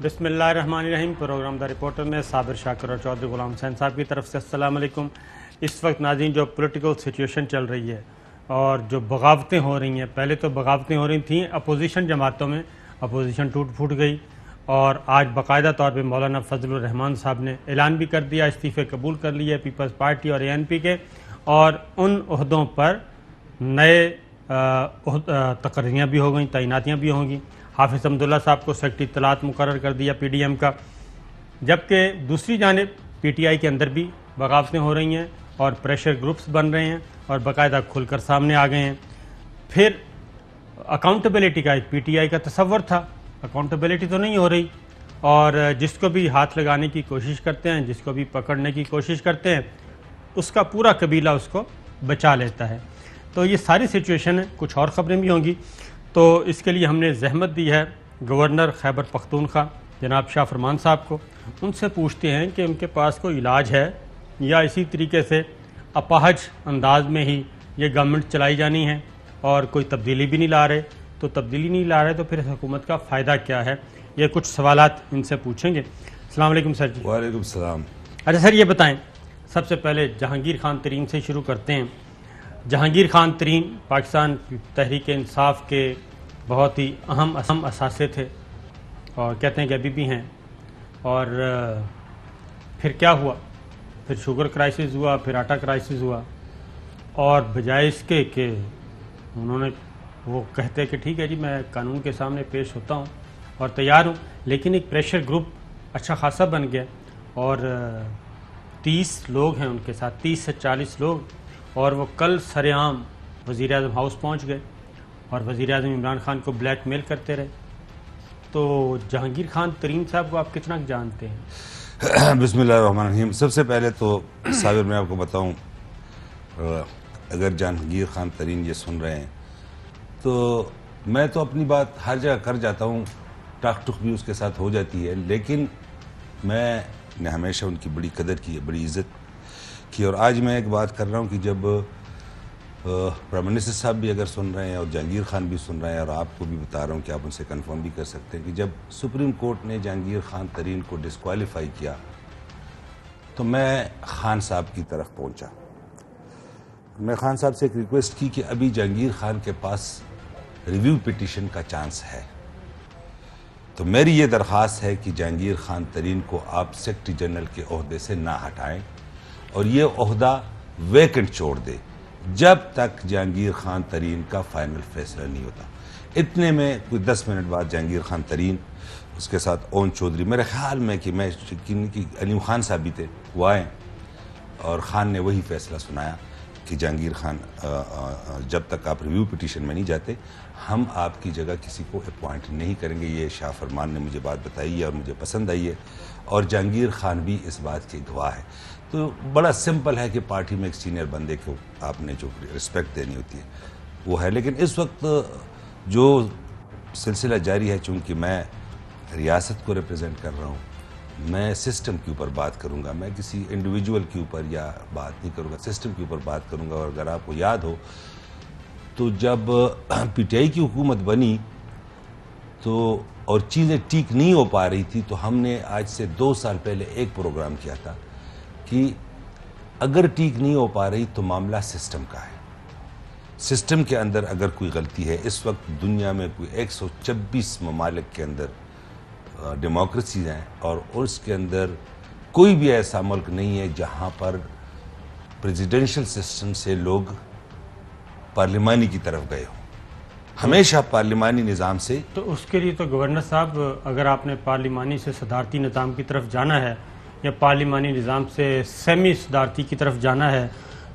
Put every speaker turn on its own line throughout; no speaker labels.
بسم اللہ الرحمن الرحیم۔ پروگرام دا رپورٹر میں صابر شاکر اور چودھری غلام حسین صاحب کی طرف سے السلام علیکم۔ اس وقت ناظرین جو پولیٹیکل سچویشن چل رہی ہے اور جو بغاوتیں ہو رہی ہیں، پہلے تو بغاوتیں ہو رہی تھیں اپوزیشن جماعتوں میں، اپوزیشن ٹوٹ پھوٹ گئی اور آج باقاعدہ طور پہ مولانا فضل الرحمان صاحب نے اعلان بھی کر دیا، استعفے قبول کر لیے پیپلز پارٹی اور ANP کے، اور ان عہدوں پر نئے تقرریاں بھی ہو گئیں، تعیناتیاں بھی ہوں گی۔ حافظ حمداللہ صاحب کو سیکرٹری اطلاعات مقرر کر دیا PDM کا، جبکہ دوسری جانب PTI کے اندر بھی بغاوتیں ہو رہی ہیں اور پریشر گروپس بن رہے ہیں اور باقاعدہ کھل کر سامنے آ گئے ہیں۔ پھر اکاؤنٹیبلٹی کا ایک PTI کا تصور تھا، اکاؤنٹیبلٹی تو نہیں ہو رہی، اور جس کو بھی ہاتھ لگانے کی کوشش کرتے ہیں، جس کو بھی پکڑنے کی کوشش کرتے ہیں، اس کا پورا قبیلہ اس کو بچا لیتا ہے۔ تو یہ ساری سچویشن ہے، کچھ اور خبریں بھی ہوں گی، تو اس کے لیے ہم نے زحمت دی ہے گورنر خیبر پختونخوا جناب شاہ فرمان صاحب کو۔ ان سے پوچھتے ہیں کہ ان کے پاس کوئی علاج ہے یا اسی طریقے سے اپاہج انداز میں ہی یہ گورنمنٹ چلائی جانی ہے اور کوئی تبدیلی بھی نہیں لا رہے، تو تبدیلی نہیں لا رہے تو پھر حکومت کا فائدہ کیا ہے؟ یہ کچھ سوالات ان سے پوچھیں گے۔ السلام علیکم سر جی۔
وعلیکم السلام۔
اچھا سر، یہ بتائیں، سب سے پہلے جہانگیر خان ترین سے شروع کرتے ہیں۔ جہانگیر خان ترین پاکستان تحریک انصاف کے بہت ہی اہم اثاثے تھے اور کہتے ہیں کہ ابھی بھی ہیں، اور پھر کیا ہوا؟ پھر شوگر کرائسس ہوا، پھر آٹا کرائسس ہوا، اور بجائے اس کے کہ انہوں نے وہ کہتے کہ ٹھیک ہے جی میں قانون کے سامنے پیش ہوتا ہوں اور تیار ہوں، لیکن ایک پریشر گروپ اچھا خاصا بن گیا اور 30 لوگ ہیں ان کے ساتھ، 30 سے 40 لوگ، اور وہ کل سر عام وزیر اعظم ہاؤس پہنچ گئے اور وزیر اعظم عمران خان کو بلیک میل کرتے رہے۔ تو جہانگیر خان ترین صاحب کو آپ کتنا جانتے ہیں؟
بسم اللہ الرحمن الرحیم۔ سب سے پہلے تو صابر میں آپ کو بتاؤں، اگر جہانگیر خان ترین یہ سن رہے ہیں تو میں تو اپنی بات ہر جگہ کر جاتا ہوں، ٹاک ٹک بھی اس کے ساتھ ہو جاتی ہے، لیکن میں نے ہمیشہ ان کی بڑی قدر کی ہے، بڑی عزت کی، اور آج میں ایک بات کر رہا ہوں کہ جب پرائم منسٹر صاحب بھی اگر سن رہے ہیں اور جہانگیر خان بھی سن رہے ہیں، اور آپ کو بھی بتا رہا ہوں کہ آپ ان سے کنفرم بھی کر سکتے ہیں کہ جب سپریم کورٹ نے جہانگیر خان ترین کو ڈسکوالیفائی کیا تو میں خان صاحب کی طرف پہنچا۔ میں خان صاحب سے ایک ریکویسٹ کی کہ ابھی جہانگیر خان کے پاس ریویو پٹیشن کا چانس ہے، تو میری یہ درخواست ہے کہ جہانگیر خان ترین کو آپ سیکرٹری جنرل کے عہدے سے نہ ہٹائیں اور یہ عہدہ ویکنٹ چھوڑ دے جب تک جہانگیر خان ترین کا فائنل فیصلہ نہیں ہوتا۔ اتنے میں کوئی 10 منٹ بعد جہانگیر خان ترین، اس کے ساتھ اون چودھری، میرے خیال میں کہ علیم خان صاحب بھی تھے، وہ آئے اور خان نے وہی فیصلہ سنایا کہ جہانگیر خان جب تک آپ ریویو پٹیشن میں نہیں جاتے ہم آپ کی جگہ کسی کو اپوائنٹ نہیں کریں گے۔ یہ شاہ فرمان نے مجھے بات بتائی ہے اور مجھے پسند آئی ہے، اور جہانگیر خان بھی اس بات کے گواہ ہے۔ تو بڑا سمپل ہے کہ پارٹی میں ایک سینئر بندے کو آپ نے جو رسپیکٹ دینی ہوتی ہے وہ ہے، لیکن اس وقت جو سلسلہ جاری ہے، چونکہ میں ریاست کو ریپرزینٹ کر رہا ہوں، میں سسٹم کے اوپر بات کروں گا، میں کسی انڈیویجول کے اوپر یا بات نہیں کروں گا، سسٹم کے اوپر بات کروں گا۔ اور اگر آپ کو یاد ہو تو جب PTI کی حکومت بنی تو اور چیزیں ٹھیک نہیں ہو پا رہی تھی، تو ہم نے آج سے 2 سال پہلے ایک پروگرام کیا تھا کہ اگر ٹھیک نہیں ہو پا رہی تو معاملہ سسٹم کا ہے، سسٹم کے اندر اگر کوئی غلطی ہے۔ اس وقت دنیا میں کوئی 126 ممالک کے اندر ڈیموکریسیز ہیں، اور اس کے اندر کوئی بھی ایسا ملک نہیں ہے جہاں پر پریزیڈنشل سسٹم سے لوگ پارلیمانی کی طرف گئے ہوں، ہمیشہ پارلیمانی نظام سے۔
تو اس کے لیے تو گورنر صاحب، اگر آپ نے پارلیمانی سے صدارتی نظام کی طرف جانا ہے یا پارلیمانی نظام سے سیمی صدارتی کی طرف جانا ہے،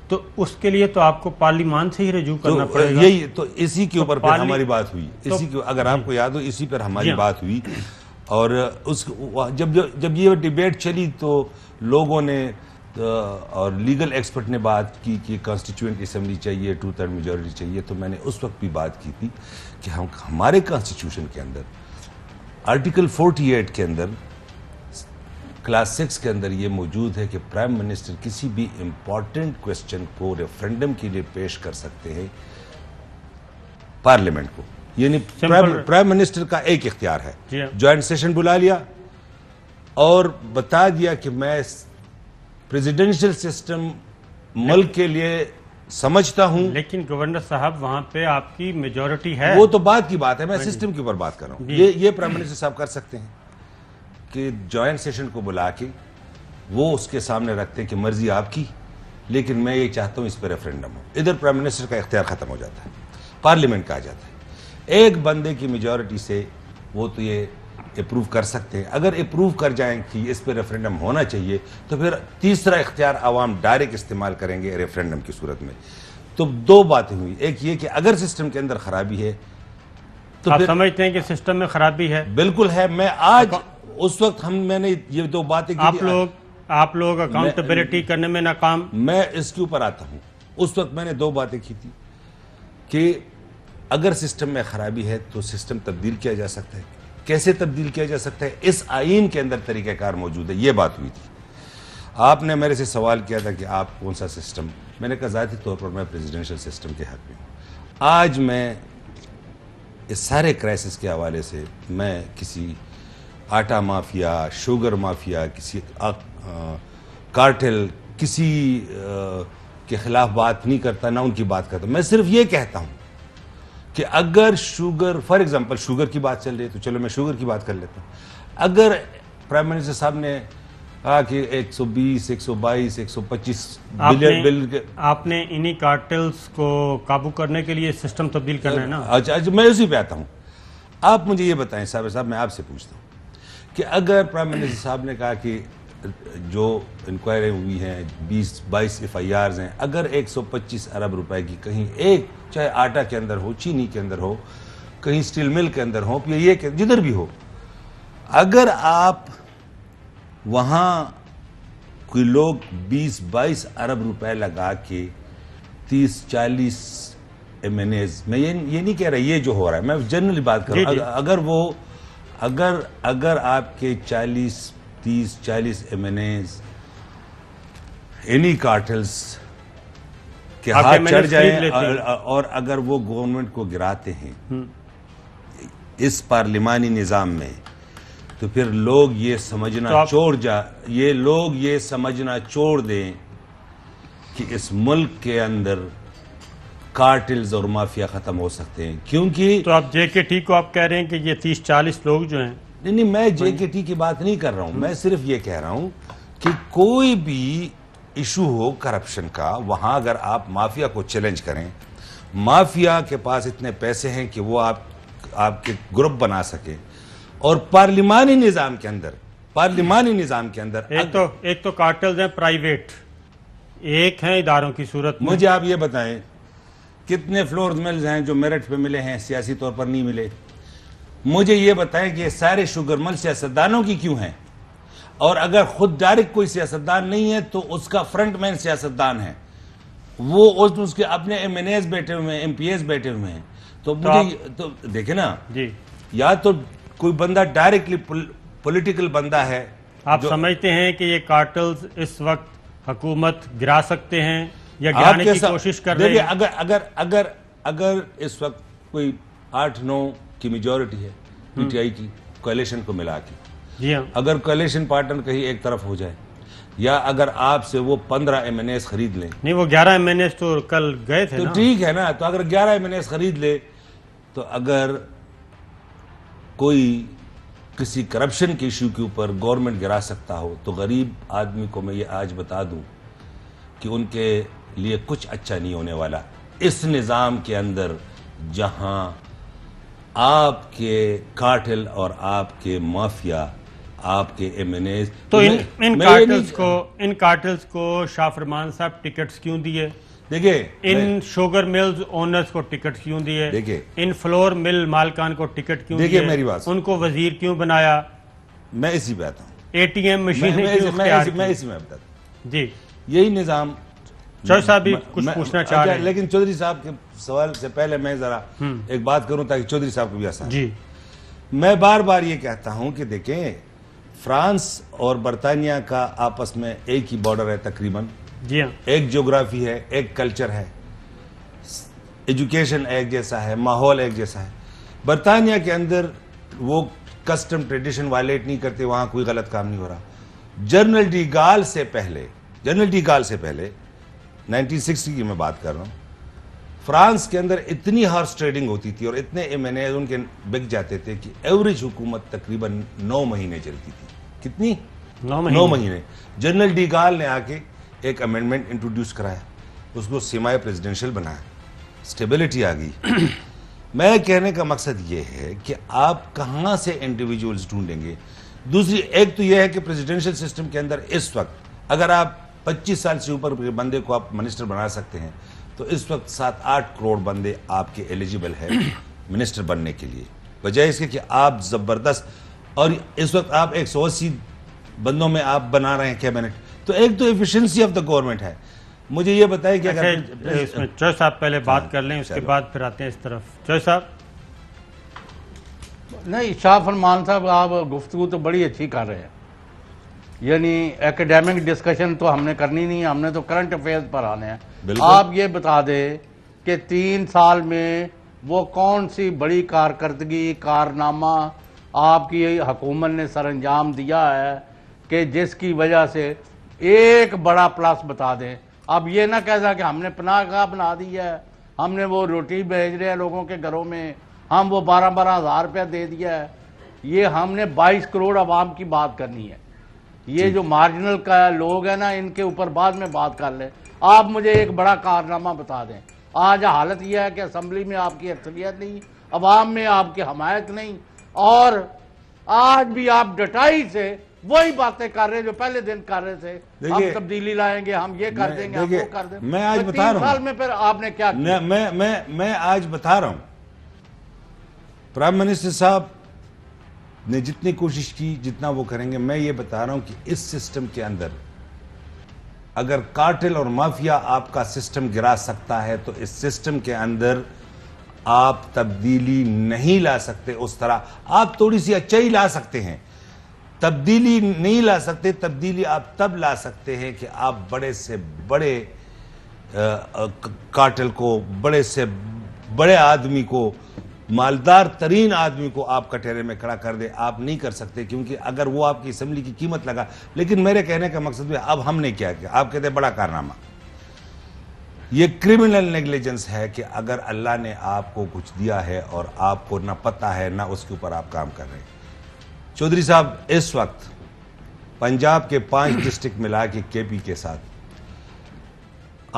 تو اس کے لیے تو آپ کو پارلیمان سے ہی رجوع کرنا پڑے گا۔
یہی تو اسی کے اوپر پھر ہماری بات ہوئی، اگر آپ کو یاد ہو اسی پر ہماری بات ہوئی، اور جب یہ ڈیبیٹ چلی تو لوگوں نے اور لیگل ایکسپرٹ نے بات کی کہ کانسٹیٹیوئنٹ اسمبلی چاہیے، 2/3 میجورٹی چاہیے، تو میں نے اس وقت بھی بات کی تھی کہ ہمارے کانسٹیٹیوشن کے اندر آرٹیکل 48 کے اندر کلاس 6 کے اندر یہ موجود ہے کہ پرائم منسٹر کسی بھی امپورٹنٹ کوسچن کو ریفرینڈم کے لیے پیش کر سکتے ہیں پارلیمنٹ کو، یعنی پرائم منسٹر کا ایک اختیار ہے، جوائنٹ سیشن بلا لیا، اور بتا دیا کہ میں پریزیڈنشل سسٹم ملک کے لیے سمجھتا ہوں.
لیکن گورنر صاحب وہاں پہ آپ کی میجورٹی ہے.
وہ تو بات کی بات ہے, میں سسٹم کے اوپر بات کر رہا ہوں. یہ پرائم منسٹر صاحب کر سکتے ہیں کہ جوائنٹ سیشن کو بلا کے وہ اس کے سامنے رکھتے ہیں کہ مرضی آپ کی, لیکن میں یہ چاہتا ہوں اس پہ ریفرینڈم ہو. ادھر پرائم منسٹر کا اختیار ختم ہو جاتا ہے, پارلیمنٹ کا آ جاتا ہے. ایک بندے کی میجورٹی سے وہ تو یہ اپروو کر سکتے ہیں. اگر اپروو کر جائیں کہ اس پہ ریفرینڈم ہونا چاہیے تو پھر تیسرا اختیار عوام ڈائریکٹ استعمال کریں گے ریفرینڈم کی صورت میں. تو دو باتیں ہوئی, ایک یہ کہ اگر سسٹم کے اندر خرابی ہے تو
آپ سمجھتے ہیں کہ سسٹم میں خرابی ہے؟
بالکل ہے. میں آج اس وقت میں نے یہ دو باتیں کی,
آپ لوگ اکاؤنٹیبلٹی کرنے میں ناکام.
میں اس کے اوپر آتا ہوں. اس وقت میں نے دو باتیں کی تھی کہ اگر سسٹم میں خرابی ہے تو سسٹم تبدیل کیا جا سکتا ہے. کیسے تبدیل کیا جا سکتا ہے؟ اس آئین کے اندر طریقہ کار موجود ہے. یہ بات ہوئی تھی. آپ نے میرے سے سوال کیا تھا کہ آپ کون سا سسٹم. میں نے کہا ذاتی طور پر میں پریزیڈنشل سسٹم کے حق میں ہوں. آج میں اس سارے کرائسس کے حوالے سے میں کسی آٹا مافیا, شوگر مافیا, کسی کارٹل, کسی کے خلاف بات نہیں کرتا, نہ ان کی بات کرتا. میں صرف یہ کہتا ہوں کہ اگر شوگر, فار ایگزامپل شوگر کی بات چل رہی ہے تو چلو میں شوگر کی بات کر لیتا ہوں. اگر پرائم منسٹر صاحب نے کہا کہ 120, 122, 125 بلین بل,
آپ نے انہی کارٹلز کو قابو کرنے کے لیے سسٹم تبدیل کرنا ہے نا.
اچھا میں اسی پہ آتا ہوں. آپ مجھے یہ بتائیں صاحب, میں آپ سے پوچھتا ہوں کہ اگر پرائم منسٹر صاحب نے کہا کہ جو انکوائری ہوئی ہیں 20-22 FIRs ہیں, اگر 125 ارب روپے کی کہیں ایک, چاہے آٹا کے اندر ہو, چینی کے اندر ہو, کہیں سٹیل مل کے اندر ہو, یا یہ کہ جدھر بھی ہو, اگر آپ وہاں کوئی لوگ 20-22 ارب روپے لگا کے 30-40 MNAs, میں یہ نہیں کہہ رہا یہ جو ہو رہا ہے, میں جنرلی بات کر رہا ہوں, اگر وہ اگر آپ کے 30-40 MNAs اینی کارٹلز کے ہاتھ چڑھ جائیں اور اگر وہ گورنمنٹ کو گراتے ہیں اس پارلیمانی نظام میں, تو پھر لوگ یہ سمجھنا چھوڑ دیں کہ اس ملک کے اندر کارٹلز اور مافیا ختم ہو سکتے ہیں. کیونکہ
تو آپ JKT کو آپ کہہ رہے ہیں کہ یہ 30-40 لوگ جو ہیں.
نہیں, میں JKT کی بات نہیں کر رہا ہوں. میں صرف یہ کہہ رہا ہوں کہ کوئی بھی ایشو ہو کرپشن کا, وہاں اگر آپ مافیا کو چیلنج کریں, مافیا کے پاس اتنے پیسے ہیں کہ وہ آپ کے گروپ بنا سکے, اور پارلیمانی نظام کے اندر
ایک تو کارٹلز ہیں پرائیویٹ, ایک ہیں اداروں کی صورت میں.
مجھے آپ یہ بتائیں کتنے فلور ملز ہیں جو میرٹ پہ ملے ہیں, سیاسی طور پر نہیں ملے. مجھے یہ بتائیں کہ یہ سارے شوگر مل سیاستدانوں کی کیوں ہیں, اور اگر خود ڈائریکٹ کوئی سیاستدان نہیں ہے تو اس کا فرنٹ مین سیاستدان ہے, وہ اس کے اپنے MNAs بیٹھے ہوئے ہیں, MPAs بیٹھے ہوئے ہیں. تو مجھے تو دیکھیں نا, یا تو کوئی بندہ ڈائریکٹلی پولیٹیکل بندہ ہے.
آپ سمجھتے ہیں کہ یہ کارٹلز اس وقت حکومت گرا سکتے ہیں یا گرانے کی کوشش کر رہے ہیں؟
اگر اس وقت کوئی 8-9 کی میجورٹی ہے PTI کی کولیشن کو ملا کے,
جی ہاں,
اگر کولیشن پارٹنر کہیں ایک طرف ہو جائے, یا اگر آپ سے وہ 15 MNAs خرید لیں,
نہیں وہ 11 MNAs تو کل گئے تھے,
تو ٹھیک ہے نا. تو اگر 11 MNAs خرید لے, تو اگر کوئی کسی کرپشن کے ایشو کے اوپر گورنمنٹ گرا سکتا ہو, تو غریب آدمی کو میں یہ آج بتا دوں کہ ان کے لیے کچھ اچھا نہیں ہونے والا اس نظام کے اندر, جہاں آپ کے کارٹل اور آپ کے مافیا, آپ کے MNAs.
تو ان کارٹلز کو شاہ فرمان صاحب ٹکٹس کیوں دیے؟
دیکھیں,
ان شوگر ملز اونرز کو ٹکٹ کیوں دیے؟
دیکھیں,
ان فلور مل مالکان کو ٹکٹ کیوں دیے؟
میری بات,
ان کو وزیر کیوں بنایا؟
میں اسی پہ آتا ہوں.
ATM مشینیں کیوں اختیار کی؟
میں اسی میں بتاتا ہوں.
جی,
یہی نظام.
چودھری صاحب بھی کچھ پوچھنا چاہ رہے ہیں,
لیکن چودھری صاحب کے سوال سے پہلے میں ذرا ایک بات کروں تاکہ چودھری صاحب کو بھی آسان.
جی,
میں بار بار یہ کہتا ہوں کہ دیکھیں, فرانس اور برطانیہ کا آپس میں ایک ہی بارڈر ہے تقریباً,
جی ہاں,
ایک جغرافی ہے, ایک کلچر ہے, ایجوکیشن ایک جیسا ہے, ماحول ایک جیسا ہے. برطانیہ کے اندر وہ کسٹم ٹریڈیشن وائلیٹ نہیں کرتے, وہاں کوئی غلط کام نہیں ہو رہا. جنرل ڈی گال سے پہلے 1960 کی میں بات کر رہا ہوں, فرانس کے اندر اتنی ہارس ٹریڈنگ ہوتی تھی اور اتنے ایمنیز ان کے بک جاتے تھے کہ ایوریج حکومت تقریباً 9 مہینے چلتی تھی. کتنی؟ 9 مہینے. جنرل ڈی گال نے آ کے ایک امینڈمنٹ انٹروڈیوس کرایا, اس کو سیمائی پریزیڈنشل بنایا, سٹیبلٹی آ گئی. میں کہنے کا مقصد یہ ہے کہ آپ کہاں سے انڈیویجولز ڈھونڈیں گے. دوسری ایک تو یہ ہے کہ پریزیڈنشل سسٹم کے اندر اس وقت اگر آپ 25 سال سے اوپر کے بندے کو آپ منسٹر بنا سکتے ہیں تو اس وقت 7-8 کروڑ بندے آپ کے ایلیجیبل ہیں منسٹر بننے کے لیے, بجائے اس کے کہ آپ زبردست, اور اس وقت آپ 180 بندوں میں آپ بنا رہے ہیں کیبنٹ. تو ایک تو ایفیشنسی آف دا گورنمنٹ ہے. مجھے یہ بتائیں کہ
اس میں چوہے صاحب پہلے بات کر لیں, اس کے بعد پھر آتے ہیں اس طرف. چوہے صاحب.
نہیں, شاہ فرمان صاحب آپ گفتگو تو بڑی اچھی کر رہے ہیں, یعنی ایکیڈیمک ڈسکشن تو ہم نے کرنی نہیں ہے, ہم نے تو کرنٹ افیئرز پر آنے ہیں. آپ یہ بتا دیں کہ 3 سال میں وہ کون سی بڑی کارکردگی کارنامہ آپ کی حکومت نے سر انجام دیا ہے کہ جس کی وجہ سے ایک بڑا پلس بتا دیں. اب یہ نہ کہتا کہ ہم نے پناہ گاہ بنا دی ہے, ہم نے وہ روٹی بھیج رہے ہیں لوگوں کے گھروں میں, ہم وہ 12-12 ہزار روپیہ دے دیا ہے. یہ ہم نے 22 کروڑ عوام کی بات کرنی ہے. یہ جو مارجنل کا لوگ ہیں نا, ان کے اوپر بعد میں بات کر لیں. آپ مجھے ایک بڑا کارنامہ بتا دیں. آج حالت یہ ہے کہ اسمبلی میں آپ کی اکثریت نہیں, عوام میں آپ کی حمایت نہیں, اور آج بھی آپ ڈٹائی سے وہی باتیں کر رہے ہیں جو پہلے دن کر رہے تھے. ہم تبدیلی لائیں گے, ہم یہ کر دیں گے, ہم وہ کر دیں گے.
میں آج بتا رہا ہوں
3 سال میں پھر آپ نے کیا کیا؟
میں آج بتا رہا ہوں, پرائم منسٹر صاحب نے جتنی کوشش کی جتنا وہ کریں گے. میں یہ بتا رہا ہوں کہ اس سسٹم کے اندر اگر کارٹل اور مافیا آپ کا سسٹم گرا سکتا ہے تو اس سسٹم کے اندر آپ تبدیلی نہیں لا سکتے اس طرح. آپ تھوڑی سی اچھائی لا سکتے ہیں, تبدیلی نہیں لا سکتے. تبدیلی آپ تب لا سکتے ہیں کہ آپ بڑے سے بڑے کارٹل کو, بڑے سے بڑے آدمی کو, مالدار ترین آدمی کو آپ کٹہرے میں کھڑا کر دیں. آپ نہیں کر سکتے کیونکہ اگر وہ آپ کی اسمبلی کی قیمت لگا. لیکن میرے کہنے کا مقصد ہے اب ہم نے کیا کیا. آپ کہتے ہیں بڑا کارنامہ, یہ کرمنل نیگلیجنس ہے کہ اگر اللہ نے آپ کو کچھ دیا ہے اور آپ کو نہ پتہ ہے نہ اس کے اوپر آپ کام کر رہے ہیں. چودھری صاحب, اس وقت پنجاب کے 5 ڈسٹرکٹ ملا کے کے پی کے ساتھ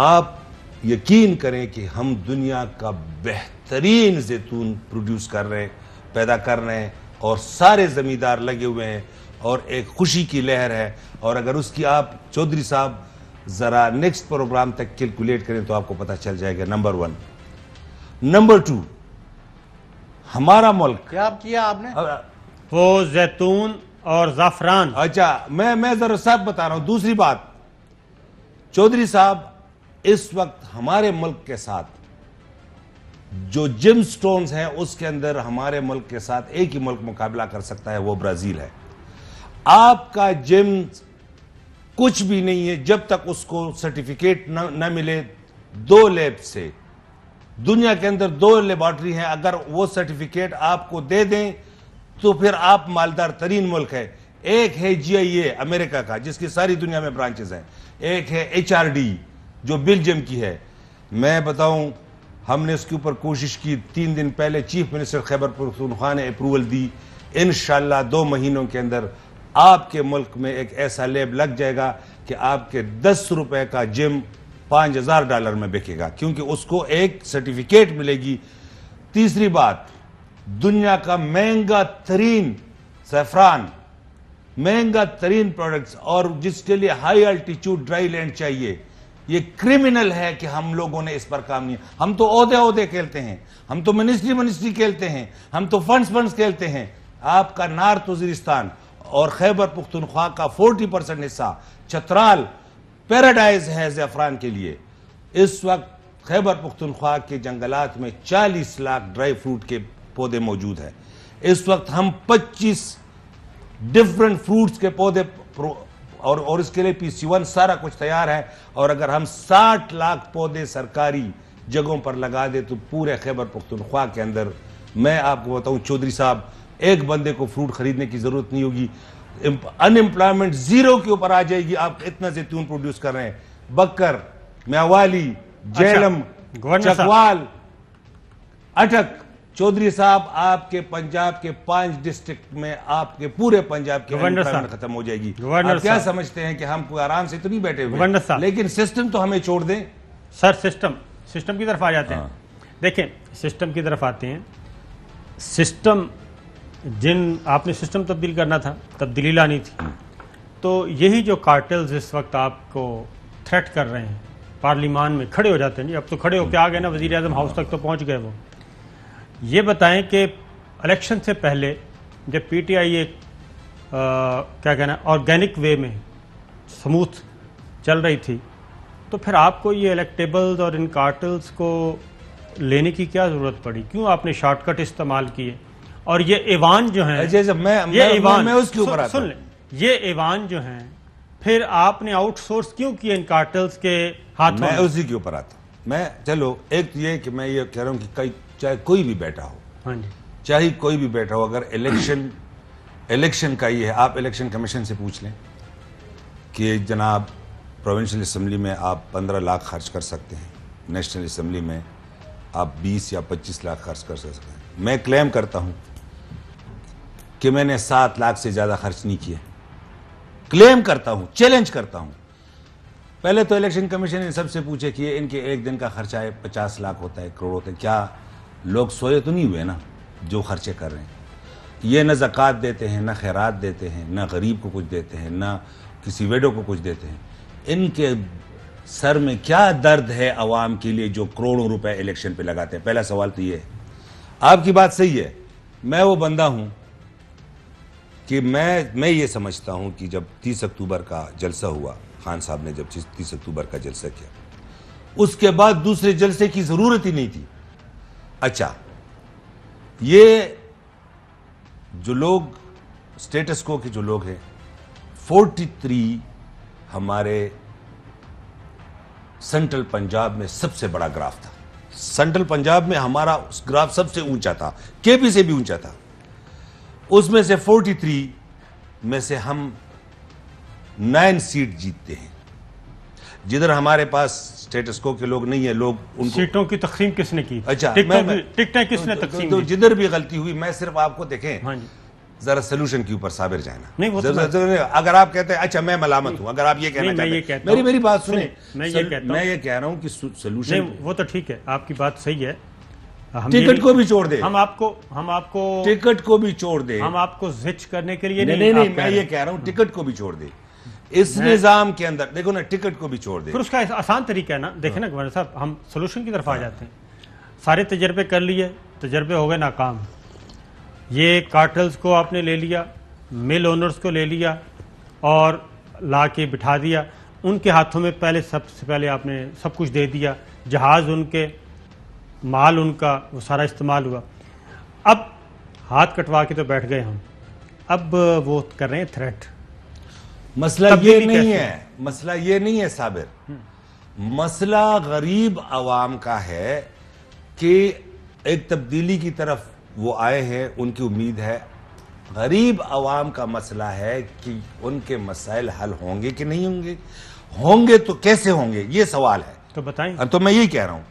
آپ یقین کریں کہ ہم دنیا کا بہترین زیتون پروڈیوس کر رہے ہیں, پیدا کر رہے ہیں, اور سارے زمیندار لگے ہوئے ہیں, اور ایک خوشی کی لہر ہے. اور اگر اس کی آپ چودھری صاحب ذرا نیکسٹ پروگرام تک کیلکولیٹ کریں تو آپ کو پتہ چل جائے گا. نمبر 1. نمبر 2, ہمارا ملک
کیا کیا آپ نے؟
وہ زیتون اور زعفران.
اچھا, میں ذرا صاحب بتا رہا ہوں. دوسری بات, چودھری صاحب اس وقت ہمارے ملک کے ساتھ جو جم سٹونز ہیں اس کے اندر ہمارے ملک کے ساتھ ایک ہی ملک مقابلہ کر سکتا ہے, وہ برازیل ہے. آپ کا جم کچھ بھی نہیں ہے جب تک اس کو سرٹیفکیٹ نہ ملے 2 لیب سے. دنیا کے اندر 2 لیبارٹری ہیں, اگر وہ سرٹیفکیٹ آپ کو دے دیں تو پھر آپ مالدار ترین ملک ہے. ایک ہے GIA امریکہ کا جس کی ساری دنیا میں برانچز ہیں, ایک ہے HRD جو بیلجیم کی ہے. میں بتاؤں, ہم نے اس کے اوپر کوشش کی. 3 دن پہلے چیف منسٹر خیبر پختونخوا نے اپروول دی. انشاءاللہ 2 مہینوں کے اندر آپ کے ملک میں ایک ایسا لیب لگ جائے گا کہ آپ کے 10 روپے کا جم $5000 میں بکے گا, کیونکہ اس کو ایک سرٹیفکیٹ ملے گی. تیسری بات, دنیا کا مہنگا ترین زعفران, مہنگا ترین پروڈکٹس, اور جس کے لیے ہائی الٹیچیوڈ ڈرائی لینڈ چاہیے. یہ کرمنل ہے کہ ہم لوگوں نے اس پر کام نہیں. ہم تو عہدے کھیلتے ہیں, ہم تو منسٹری کھیلتے ہیں, ہم تو فنڈز کھیلتے ہیں. آپ کا نارتھ وزیرستان اور خیبر پختونخوا کا 40% حصہ چترال پیراڈائز ہے زعفران کے لیے. اس وقت خیبر پختونخوا کے جنگلات میں 40 لاکھ ڈرائی فروٹ کے پودے موجود ہیں. اس وقت ہم 25 ڈیفرنٹ فروٹس کے پودے اور اس کے لیے PC1 سارا کچھ تیار ہے. اور اگر ہم 60 لاکھ پودے سرکاری جگہوں پر لگا دے تو پورے خیبر پختونخوا کے اندر, میں آپ کو بتاؤں چودھری صاحب, ایک بندے کو فروٹ خریدنے کی ضرورت نہیں ہوگی. ان امپلائمنٹ 0 کے اوپر آ جائے گی. آپ اتنا زیتون پروڈیوس کر رہے ہیں, بکر, میاوالی, جہلم, چکوال, اٹک. چودھری صاحب آپ کے پنجاب کے 5 ڈسٹرکٹ میں آپ کے پورے پنجاب کے امپلائمنٹ ختم ہو جائے گی. آپ کیا سمجھتے ہیں کہ ہم کوئی آرام سے تو نہیں بیٹھے ہوئے, لیکن سسٹم تو ہمیں چھوڑ دیں.
سر سسٹم کی طرف آ جاتے ہیں. دیکھیں سسٹم کی طرف آتے ہیں. سسٹم آپ نے سسٹم تبدیل کرنا تھا, تبدیلی لانی تھی, تو یہی جو کارٹلز اس وقت آپ کو تھریٹ کر رہے ہیں پارلیمان میں کھڑے ہو جاتے ہیں. جی اب تو کھڑے ہو کے آ گئے نا, وزیر اعظم ہاؤس تک تو پہنچ گئے. وہ یہ بتائیں کہ الیکشن سے پہلے جب پی ٹی آئی ایک کیا کہنا آرگینک وے میں سموتھ چل رہی تھی, تو پھر آپ کو یہ الیکٹیبلز اور ان کارٹلز کو لینے کی کیا ضرورت پڑی؟ کیوں آپ نے شارٹ کٹ استعمال کیے؟ اور یہ ایوان جو ہیں, سن لیں, یہ ایوان جو ہیں پھر آپ نے آؤٹ سورس کیوں کیے ان کارٹلز کے ہاتھوں؟
میں اسی کے اوپر آتا ہوں. میں چلو ایک یہ کہ میں یہ کہہ رہا ہوں کہ چاہے کوئی بھی بیٹھا ہو,
ہاں جی,
چاہے کوئی بھی بیٹھا ہو, اگر الیکشن کا یہ ہے, آپ الیکشن کمیشن سے پوچھ لیں کہ جناب پروونشل اسمبلی میں آپ 15 لاکھ خرچ کر سکتے ہیں, نیشنل اسمبلی میں آپ 20 یا 25 لاکھ خرچ کر سکتے ہیں. میں کلیم کرتا ہوں کہ میں نے 7 لاکھ سے زیادہ خرچ نہیں کیے. کلیم کرتا ہوں, چیلنج کرتا ہوں. پہلے تو الیکشن کمیشن نے سب سے پوچھے کہ ان کے ایک دن کا خرچہ ہے 50 لاکھ ہوتا ہے, کروڑ ہوتا ہے. کیا لوگ سوئے تو نہیں ہوئے نا جو خرچے کر رہے ہیں؟ یہ نہ زکوٰۃ دیتے ہیں, نہ خیرات دیتے ہیں, نہ غریب کو کچھ دیتے ہیں, نہ کسی ویڈو کو کچھ دیتے ہیں. ان کے سر میں کیا درد ہے عوام کے لیے جو کروڑوں روپے الیکشن پہ لگاتے ہیں؟ پہلا سوال تو یہ ہے. آپ کی بات صحیح ہے. میں وہ بندہ ہوں کہ میں یہ سمجھتا ہوں کہ جب 30 اکتوبر کا جلسہ ہوا, خان صاحب نے جب 30 اکتوبر کا جلسہ کیا, اس کے بعد دوسرے جلسے کی ضرورت ہی نہیں تھی. اچھا, یہ جو لوگ سٹیٹس کو کے جو لوگ ہیں, 43 ہمارے سینٹرل پنجاب میں سب سے بڑا گراف تھا. سینٹرل پنجاب میں ہمارا گراف سب سے اونچا تھا, کے پی سے بھی اونچا تھا. اس میں سے 43 میں سے ہم 9 سیٹ جیتتے ہیں. جدھر ہمارے پاس سٹیٹس کو کے لوگ نہیں ہیں, لوگ ان کو
سیٹوں کی تقسیم کس نے کی؟
اچھا,
ٹکٹیں کس نے تقسیم کی؟
جدھر بھی غلطی ہوئی, میں صرف آپ کو دیکھیں ذرا سلوشن کے اوپر صابر جانا. اگر آپ کہتے ہیں اچھا میں ملامت ہوں, اگر آپ یہ کہنا چاہتے ہیں, میری بات سنیں, میں یہ کہہ رہا ہوں کہ سلوشن,
وہ تو ٹھیک ہے, آپ کی بات صحیح ہے.
ٹکٹ کو بھی چھوڑ دیں,
ہم آپ کو
ٹکٹ کو بھی چھوڑ دیں,
ہم آپ کو زچ کرنے کے لیے
نہیں, میں یہ کہہ رہا ہوں ٹکٹ کو بھی چھوڑ دیں. اس نظام کے اندر دیکھو نا, ٹکٹ کو بھی چھوڑ دیں.
پھر اس کا آسان طریقہ ہے نا, دیکھیں نا گورنر صاحب, ہم سولوشن کی طرف آ جاتے ہیں. سارے تجربے کر لیے, تجربے ہو گئے ناکام. یہ کارٹلز کو آپ نے لے لیا, مل اونرز کو لے لیا اور لا کے بٹھا دیا ان کے ہاتھوں میں. سب سے پہلے آپ نے سب کچھ دے دیا, جہاز ان کے, مال ان کا, وہ سارا استعمال ہوا. اب ہاتھ کٹوا کے تو بیٹھ گئے ہم, اب وہ کر رہے ہیں تھریٹ.
مسئلہ یہ نہیں ہے, مسئلہ یہ نہیں ہے صابر, مسئلہ غریب عوام کا ہے کہ ایک تبدیلی کی طرف وہ آئے ہیں, ان کی امید ہے. غریب عوام کا مسئلہ ہے کہ ان کے مسائل حل ہوں گے کہ نہیں ہوں گے, ہوں گے تو کیسے ہوں گے, یہ سوال ہے.
تو بتائیں.
تو میں یہی کہہ رہا ہوں,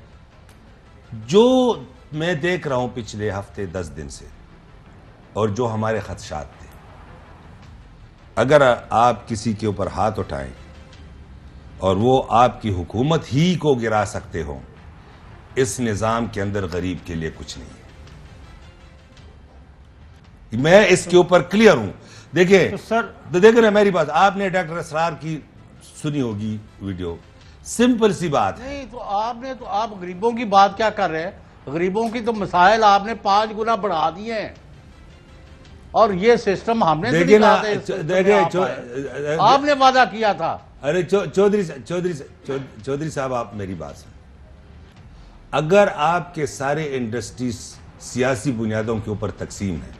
جو میں دیکھ رہا ہوں پچھلے ہفتے 10 دن سے, اور جو ہمارے خدشات تھے, اگر آپ کسی کے اوپر ہاتھ اٹھائیں اور وہ آپ کی حکومت ہی کو گرا سکتے ہوں, اس نظام کے اندر غریب کے لیے کچھ نہیں ہے. میں اس کے اوپر کلیئر ہوں. دیکھیں نا میری بات, آپ نے ڈاکٹر اسرار کی سنی ہوگی ویڈیو, سمپل سی بات ہے.
نہیں تو آپ غریبوں کی بات کیا کر رہے ہیں؟ غریبوں کی تو مسائل آپ نے 5 گنا بڑھا دیے ہیں, اور یہ سسٹم ہم نے آپ نے وعدہ کیا تھا.
ارے چودھری صاحب, آپ میری بات سنیں. اگر آپ کے سارے انڈسٹریز سیاسی بنیادوں کے اوپر تقسیم ہیں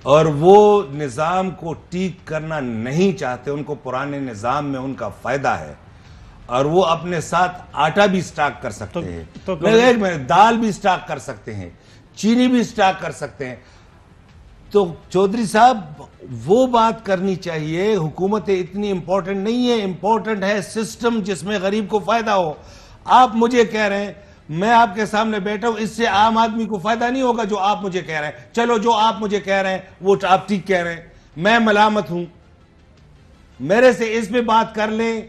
اور وہ نظام کو ٹھیک کرنا نہیں چاہتے, ان کو پرانے نظام میں ان کا فائدہ ہے, اور وہ اپنے ساتھ آٹا بھی سٹاک کر سکتے ہیں, دال بھی سٹاک کر سکتے ہیں, چینی بھی سٹاک کر سکتے ہیں, تو چودھری صاحب وہ بات کرنی چاہیے. حکومت اتنی امپورٹنٹ نہیں ہے, امپورٹنٹ ہے سسٹم جس میں غریب کو فائدہ ہو. آپ مجھے کہہ رہے ہیں, میں آپ کے سامنے بیٹھا ہوں, اس سے عام آدمی کو فائدہ نہیں ہوگا جو آپ مجھے کہہ رہے ہیں. چلو جو آپ مجھے کہہ رہے ہیں وہ آپ ٹھیک کہہ رہے ہیں, میں ملامت ہوں. میرے سے اس پہ بات کر لیں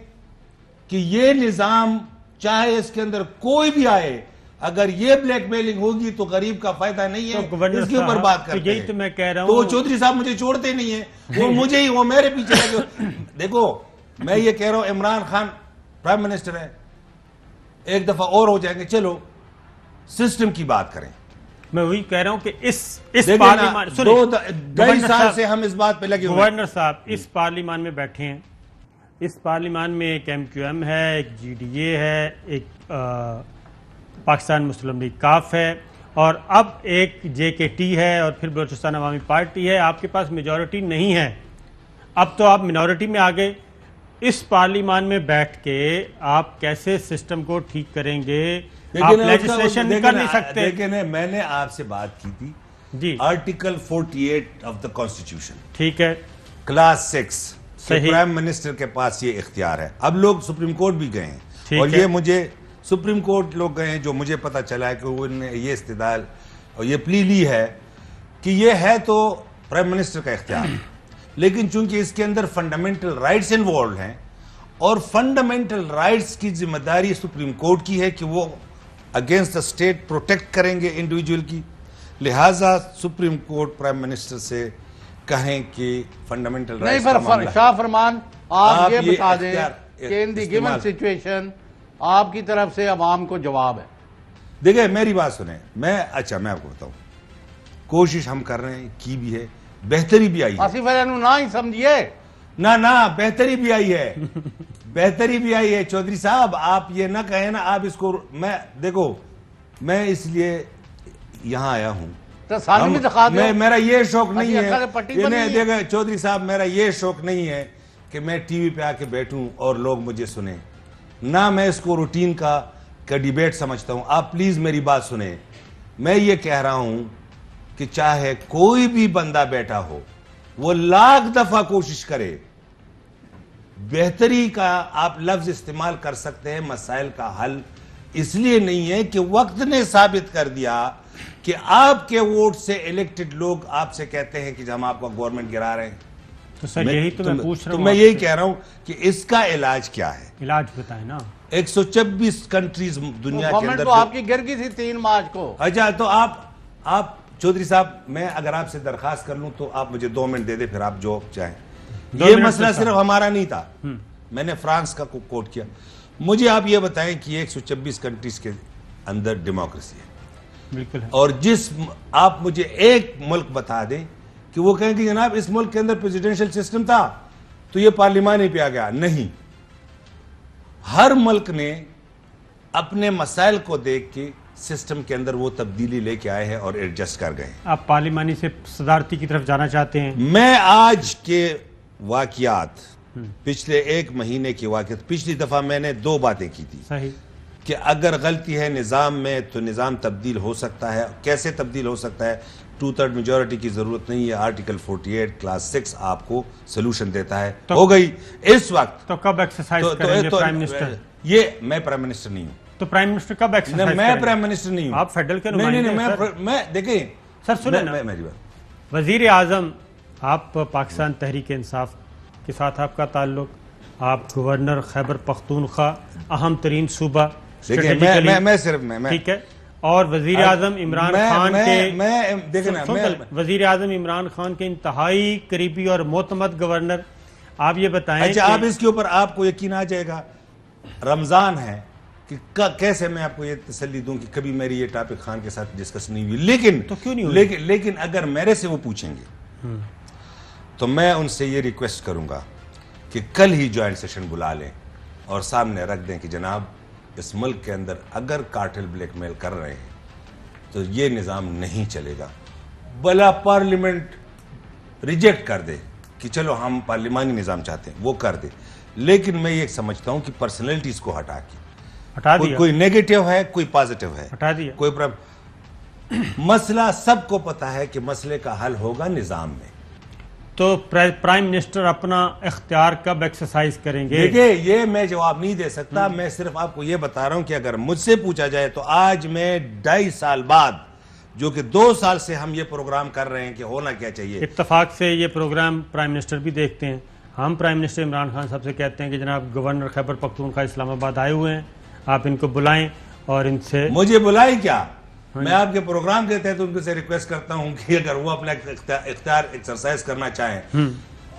کہ یہ نظام چاہے اس کے اندر کوئی بھی آئے, اگر یہ بلیک میلنگ ہوگی تو غریب کا فائدہ نہیں ہے, اس کے اوپر بات کرتے ہیں.
تو میں کہہ رہا ہوں,
تو چودھری صاحب مجھے چھوڑتے نہیں ہیں, وہ مجھے ہی, وہ میرے پیچھے لگے. دیکھو میں یہ کہہ رہا ہوں, عمران خان پرائم منسٹر ہے, ایک دفعہ اور ہو جائیں گے, چلو سسٹم کی بات کریں.
میں وہی کہہ رہا ہوں کہ اس پارلیمان,
ڈھائی سال سے ہم اس بات پہ لگے ہوئے.
گورنر صاحب اس پارلیمان میں بیٹھے ہیں, اس پارلیمان میں ایک ایم کیو ایم ہے, ایک جی ڈی اے ہے, ایک پاکستان مسلم لیگ کاف ہے, اور اب ایک جے کے ٹی ہے, اور پھر بلوچستان عوامی پارٹی ہے. آپ کے پاس میجورٹی نہیں ہے, اب تو آپ منورٹی میں آ گئے. اس پارلیمان میں بیٹھ کے آپ کیسے سسٹم کو ٹھیک کریں گے؟ آپ لیجسلیشن کر نہیں سکتے.
لیکن میں نے آپ سے بات کی تھی
جی,
آرٹیکل 48 آف دا کانسٹیٹیوشن,
ٹھیک ہے,
کلاس 6,
صحیح,
پرائم منسٹر کے پاس یہ اختیار ہے. اب لوگ سپریم کورٹ بھی گئے ہیں, اور
ہے,
یہ مجھے سپریم کورٹ لوگ گئے ہیں, جو مجھے پتا چلا ہے کہ انہوں نے یہ استدلال اور یہ پلی لی ہے کہ یہ ہے تو پرائم منسٹر کا اختیار, لیکن چونکہ اس کے اندر فنڈامنٹل رائٹس انوالوڈ ہیں, اور فنڈامنٹل رائٹس کی ذمہ داری سپریم کورٹ کی ہے کہ وہ اگینسٹ دا اسٹیٹ پروٹیکٹ کریں گے انڈیویجول کی. لہٰذا سپریم کورٹ پرائم منسٹر سے کہیں کہ فنڈامنٹل رائٹس کا معاملہ.
نہیں, شاہ فرمان آپ یہ بتا دیں کہ ان دی گیون سچویشن آپ کی طرف سے عوام کو جواب ہے.
دیکھیں میری بات سنیں, میں آپ کو بتاؤں, کوشش ہم کر رہے ہیں, کی بھی ہے, بہتری بھی آئی ہے.
آصف علی نہ ہی سمجھیے,
نہ بہتری بھی آئی ہے, بہتری بھی آئی ہے. چودھری صاحب آپ یہ نہ کہیں نا, آپ اس کو, میں دیکھو میں اس لیے یہاں آیا ہوں, میرا یہ شوق نہیں ہے, دیکھیں چودھری صاحب میرا یہ شوق نہیں ہے کہ میں ٹی وی پہ آ کے بیٹھوں اور لوگ مجھے سنیں, نہ میں اس کو روٹین کا ڈیبیٹ سمجھتا ہوں. آپ پلیز میری بات سنیں. میں یہ کہہ رہا ہوں کہ چاہے کوئی بھی بندہ بیٹھا ہو, وہ لاکھ دفعہ کوشش کرے, بہتری کا آپ لفظ استعمال کر سکتے ہیں, مسائل کا حل اس لیے نہیں ہے کہ وقت نے ثابت کر دیا کہ آپ کے ووٹ سے الیکٹڈ لوگ آپ سے کہتے ہیں کہ ہم آپ کا گورنمنٹ گرا رہے ہیں.
تو سر یہی تو میں پوچھ رہا ہوں,
میں یہی کہہ رہا ہوں کہ اس کا علاج کیا ہے.
علاج بتائیں نا.
126 کنٹریز دنیا کے اندر,
تو آپ کی گر گئی تھی 3 مارچ کو.
اچھا تو آپ چودھری صاحب, میں اگر آپ سے درخواست کر لوں تو آپ مجھے 2 منٹ دے دیں, پھر آپ جو چاہیں. یہ مسئلہ صرف ہمارا نہیں تھا, میں نے فرانس کا کوٹ کیا. مجھے آپ یہ بتائیں کہ 126 کنٹریز کے اندر ڈیموکریسی ہے,
بالکل,
اور جس آپ مجھے ایک ملک بتا دیں کہ وہ کہیں کہ جناب اس ملک کے اندر پریزیڈنشل سسٹم تھا تو یہ پارلیمانی پہ آ گیا. نہیں, ہر ملک نے اپنے مسائل کو دیکھ کے سسٹم کے اندر وہ تبدیلی لے کے آئے ہیں اور ایڈجسٹ کر گئے.
آپ پارلیمانی سے صدارتی کی طرف جانا چاہتے ہیں؟
میں آج کے واقعات, پچھلے 1 مہینے کے واقعات, پچھلی دفعہ میں نے 2 باتیں کی تھی.
صحیح,
کہ اگر غلطی ہے نظام میں تو نظام تبدیل ہو سکتا ہے. کیسے تبدیل ہو سکتا ہے؟ 2/3 میجورٹی کی ضرورت نہیں ہے. آرٹیکل 48 کلاس 6 آپ کو سلوشن دیتا ہے. ہو گئی اس وقت.
تو کب ایکسرسائز کریں گے پرائم منسٹر؟
یہ میں پرائم منسٹر نہیں ہوں.
تو پرائم منسٹر کب ایکسرسائز کریں گے؟
میں پرائم منسٹر نہیں ہوں.
آپ فیڈرل کے نمائندے ہیں سر.
میں دیکھیں
سر سنیں نا
میری بات.
وزیر اعظم, آپ پاکستان تحریک انصاف کے ساتھ آپ کا تعلق, آپ گورنر خیبر پختونخوا, اہم ترین صوبہ
میں صرف
ٹھیک ہے, اور وزیر اعظم عمران خان کے, وزیر اعظم عمران خان کے انتہائی قریبی اور معتمد گورنر. آپ یہ بتائیں.
اچھا, آپ اس کے اوپر آپ کو یقین آ جائے گا, رمضان ہے, کہ کیسے میں آپ کو یہ تسلی دوں کہ کبھی میری یہ ٹاپک خان کے ساتھ ڈسکس نہیں ہوئی. لیکن
تو کیوں نہیں ہوئی؟
لیکن اگر میرے سے وہ پوچھیں گے تو میں ان سے یہ ریکویسٹ کروں گا کہ کل ہی جوائنٹ سیشن بلا لیں اور سامنے رکھ دیں کہ جناب اس ملک کے اندر اگر کارٹل بلیک میل کر رہے ہیں تو یہ نظام نہیں چلے گا. بلا پارلیمنٹ ریجیکٹ کر دے کہ چلو ہم پارلیمانی نظام چاہتے ہیں, وہ کر دے. لیکن میں یہ سمجھتا ہوں کہ پرسنلٹیز کو ہٹا کے, کوئی نیگیٹو ہے, کوئی پازیٹو ہے,
ہٹا دیا,
کوئی مسئلہ سب کو پتا ہے کہ مسئلے کا حل ہوگا نظام میں.
تو پرائم منسٹر اپنا اختیار کب ایکسرسائز کریں گے؟
دیکھیں یہ میں جواب نہیں دے سکتا. میں صرف آپ کو یہ بتا رہا ہوں کہ اگر مجھ سے پوچھا جائے تو آج میں 2.5 سال بعد، جو کہ 2 سال سے ہم یہ پروگرام کر رہے ہیں کہ ہونا کیا چاہیے.
اتفاق سے یہ پروگرام پرائم منسٹر بھی دیکھتے ہیں. ہم پرائم منسٹر عمران خان صاحب سے کہتے ہیں کہ جناب گورنر خیبر پختونخوا اسلام آباد آئے ہوئے ہیں، آپ ان کو بلائیں اور ان سے.
مجھے بلائیں کیا؟ میں آپ کے پروگرام کے تحت ان سے ریکویسٹ کرتا ہوں کہ اگر وہ اپنا اختیار ایکسرسائز کرنا چاہیں